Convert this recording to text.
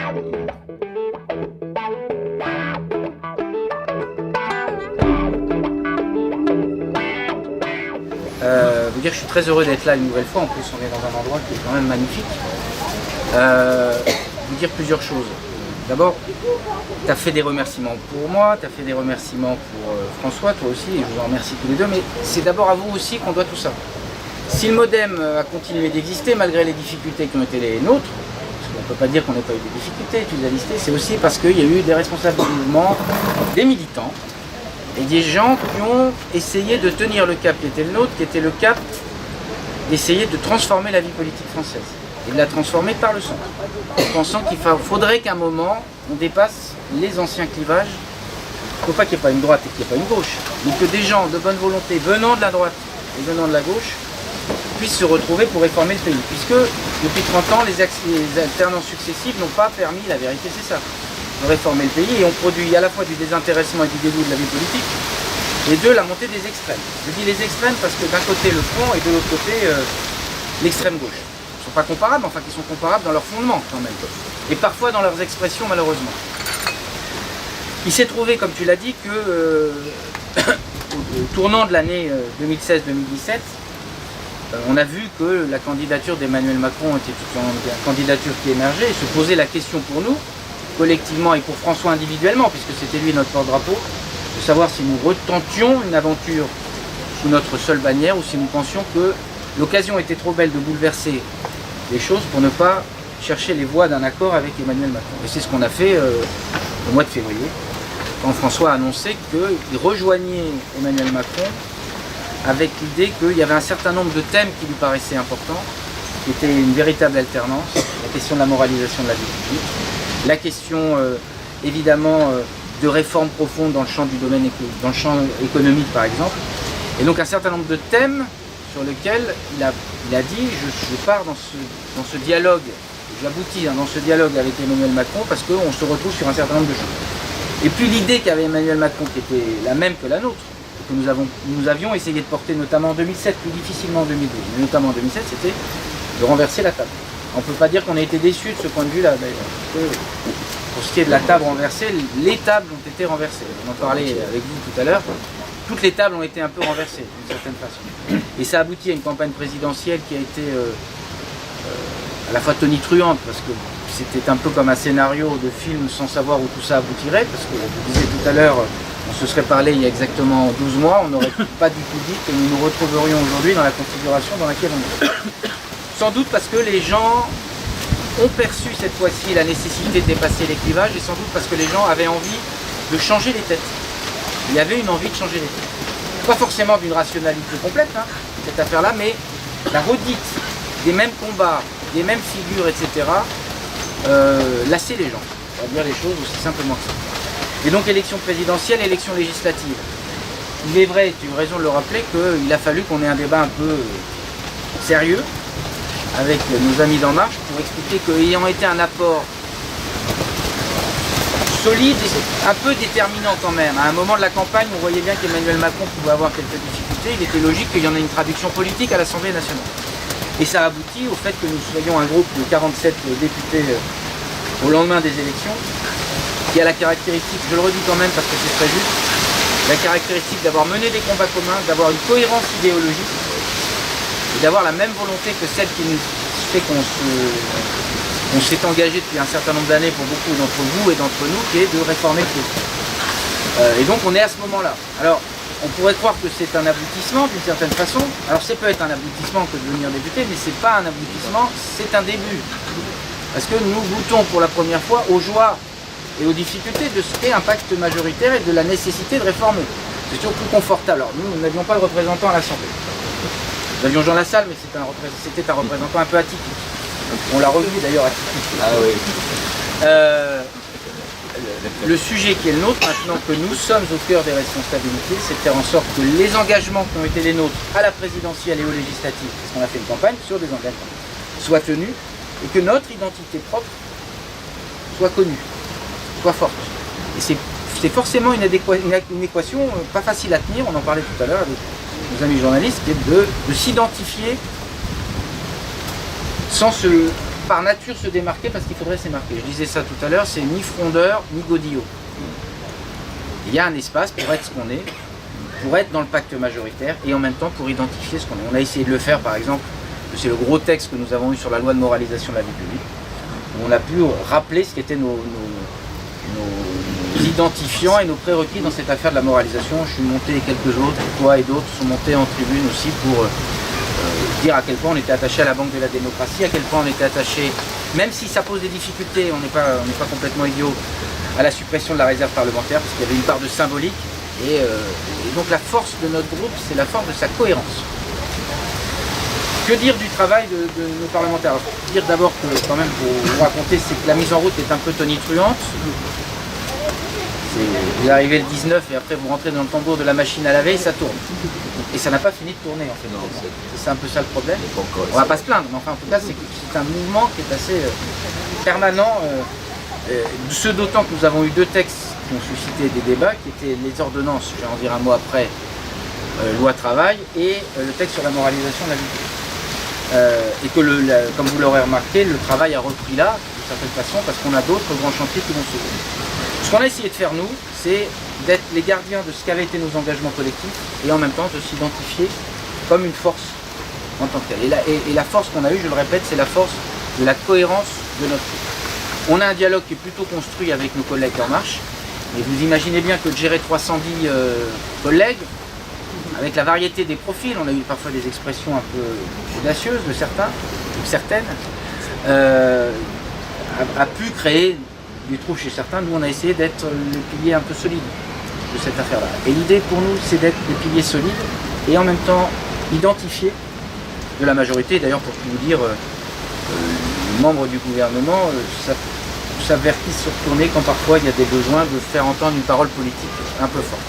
Vous dire que je suis très heureux d'être là une nouvelle fois. En plus, on est dans un endroit qui est quand même magnifique. Vous dire plusieurs choses. D'abord, tu as fait des remerciements pour moi, tu as fait des remerciements pour François, toi aussi, et je vous en remercie tous les deux, mais c'est d'abord à vous aussi qu'on doit tout ça. Si le MoDem a continué d'exister malgré les difficultés qui ont été les nôtres, parce qu'on ne peut pas dire qu'on n'ait pas eu des difficultés, tu les as listées, c'est aussi parce qu'il y a eu des responsables du mouvement, des militants, et des gens qui ont essayé de tenir le cap qui était le nôtre, qui était le cap d'essayer de transformer la vie politique française. Et de la transformer par le centre. En pensant qu'il faudrait qu'à un moment, on dépasse les anciens clivages. Il ne faut pas qu'il n'y ait pas une droite et qu'il n'y ait pas une gauche, mais que des gens de bonne volonté venant de la droite et venant de la gauche puissent se retrouver pour réformer le pays. Puisque depuis 30 ans, les alternances successives n'ont pas permis, la vérité c'est ça, de réformer le pays, et on produit à la fois du désintéressement et du dégoût de la vie politique, et de la montée des extrêmes. Je dis les extrêmes parce que d'un côté le front et de l'autre côté l'extrême gauche. Ils ne sont pas comparables, enfin qui sont comparables dans leur fondement quand même, et parfois dans leurs expressions malheureusement. Il s'est trouvé, comme tu l'as dit, que au tournant de l'année 2016-2017, on a vu que la candidature d'Emmanuel Macron était une candidature qui émergeait et se posait la question pour nous, collectivement et pour François individuellement, puisque c'était lui notre porte-drapeau, de savoir si nous retentions une aventure sous notre seule bannière ou si nous pensions que l'occasion était trop belle de bouleverser les choses pour ne pas chercher les voies d'un accord avec Emmanuel Macron. Et c'est ce qu'on a fait au mois de février, quand François a annoncé qu'il rejoignait Emmanuel Macron avec l'idée qu'il y avait un certain nombre de thèmes qui lui paraissaient importants, qui étaient une véritable alternance, la question de la moralisation de la vie publique, la question évidemment de réformes profondes dans le champ du domaine dans le champ économique par exemple, et donc un certain nombre de thèmes sur lesquels il a dit je pars dans ce dialogue, j'aboutis dans ce dialogue avec Emmanuel Macron parce qu'on se retrouve sur un certain nombre de choses. Et puis l'idée qu'avait Emmanuel Macron, qui était la même que la nôtre, que nous avions essayé de porter notamment en 2007, plus difficilement en 2012, mais notamment en 2007, c'était de renverser la table. On ne peut pas dire qu'on a été déçus de ce point de vue-là, d'ailleurs. Pour ce qui est de la table renversée, les tables ont été renversées. On en parlait avec vous tout à l'heure. Toutes les tables ont été un peu renversées, d'une certaine façon. Et ça aboutit à une campagne présidentielle qui a été à la fois tonitruante, parce que c'était un peu comme un scénario de film sans savoir où tout ça aboutirait, parce que je disais tout à l'heure, on se serait parlé il y a exactement 12 mois, on n'aurait pas du tout dit que nous nous retrouverions aujourd'hui dans la configuration dans laquelle on est. Sans doute parce que les gens ont perçu cette fois-ci la nécessité de dépasser les clivages, et sans doute parce que les gens avaient envie de changer les têtes. Il y avait une envie de changer les têtes. Pas forcément d'une rationalité complète, hein, cette affaire-là, mais la redite des mêmes combats, des mêmes figures, etc., lassait les gens. On va dire les choses aussi simplement que ça. Et donc élection présidentielle, élection législative. Il est vrai, tu as eu raison de le rappeler, qu'il a fallu qu'on ait un débat un peu sérieux avec nos amis d'En Marche pour expliquer qu'ayant été un apport solide et un peu déterminant quand même, à un moment de la campagne, on voyait bien qu'Emmanuel Macron pouvait avoir quelques difficultés, il était logique qu'il y en ait une traduction politique à l'Assemblée nationale. Et ça aboutit au fait que nous soyons un groupe de 47 députés au lendemain des élections, qui a la caractéristique, je le redis quand même parce que c'est très juste, la caractéristique d'avoir mené des combats communs, d'avoir une cohérence idéologique, et d'avoir la même volonté que celle qui nous fait qu'on s'est engagé depuis un certain nombre d'années pour beaucoup d'entre vous et d'entre nous, qui est de réformer le pays. Et donc on est à ce moment-là. Alors, on pourrait croire que c'est un aboutissement d'une certaine façon. Alors ça peut être un aboutissement que de devenir député, mais c'est pas un aboutissement, c'est un début. Parce que nous goûtons pour la première fois aux joies et aux difficultés de ce qu'est un pacte majoritaire et de la nécessité de réformer. C'est toujours plus confortable. Alors nous n'avions pas de représentant à l'Assemblée. Nous avions Jean Lassalle, mais c'était un représentant un peu atypique. On l'a revu d'ailleurs atypique. Ah oui. Le sujet qui est le nôtre, maintenant que nous sommes au cœur des responsabilités, c'est de faire en sorte que les engagements qui ont été les nôtres à la présidentielle et aux législatives, parce qu'on a fait une campagne sur des engagements, soient tenus et que notre identité propre soit connue, soit forte. Et c'est forcément une équation pas facile à tenir, on en parlait tout à l'heure avec nos amis journalistes, qui est de s'identifier sans se par nature se démarquer parce qu'il faudrait s'émarquer. Je disais ça tout à l'heure, c'est ni frondeur, ni godillot. Il y a un espace pour être ce qu'on est, pour être dans le pacte majoritaire et en même temps pour identifier ce qu'on est. On a essayé de le faire par exemple, c'est le gros texte que nous avons eu sur la loi de moralisation de la vie publique, où on a pu rappeler ce qu'étaient nos identifiants et nos prérequis dans cette affaire de la moralisation. Je suis monté et quelques autres, toi et d'autres sont montés en tribune aussi pour dire à quel point on était attaché à la Banque de la démocratie, à quel point on était attaché, même si ça pose des difficultés, on n'est pas complètement idiot, à la suppression de la réserve parlementaire, parce qu'il y avait une part de symbolique. Et donc la force de notre groupe, c'est la force de sa cohérence. Que dire du travail de nos parlementaires? Alors, dire d'abord que, quand même, pour vous raconter, c'est que la mise en route est un peu tonitruante. Vous arrivez le 19 et après vous rentrez dans le tambour de la machine à laver et ça tourne. Et ça n'a pas fini de tourner en fait. C'est un peu ça le problème. On va pas se plaindre, mais enfin en tout cas c'est un mouvement qui est assez permanent. Ce d'autant que nous avons eu deux textes qui ont suscité des débats, qui étaient les ordonnances, je vais en dire un mot après, loi travail, et le texte sur la moralisation de la vie publique. Et que, comme vous l'aurez remarqué, le travail a repris là, d'une certaine façon, parce qu'on a d'autres grands chantiers qui vont s'ouvrir. Ce qu'on a essayé de faire, nous, c'est d'être les gardiens de ce qu'avaient été nos engagements collectifs et en même temps de s'identifier comme une force en tant que telle. Et la force qu'on a eue, je le répète, c'est la force de la cohérence de notre groupe. On a un dialogue qui est plutôt construit avec nos collègues d'En Marche, mais vous imaginez bien que de gérer 310 collègues, avec la variété des profils, on a eu parfois des expressions un peu audacieuses de certains, ou certaines, a pu créer des trous chez certains. Nous on a essayé d'être les piliers un peu solides de cette affaire-là. Et l'idée pour nous c'est d'être des piliers solides et en même temps identifiés de la majorité. D'ailleurs pour tout vous dire, les membres du gouvernement s'avertissent sur tournée quand parfois il y a des besoins de faire entendre une parole politique un peu forte.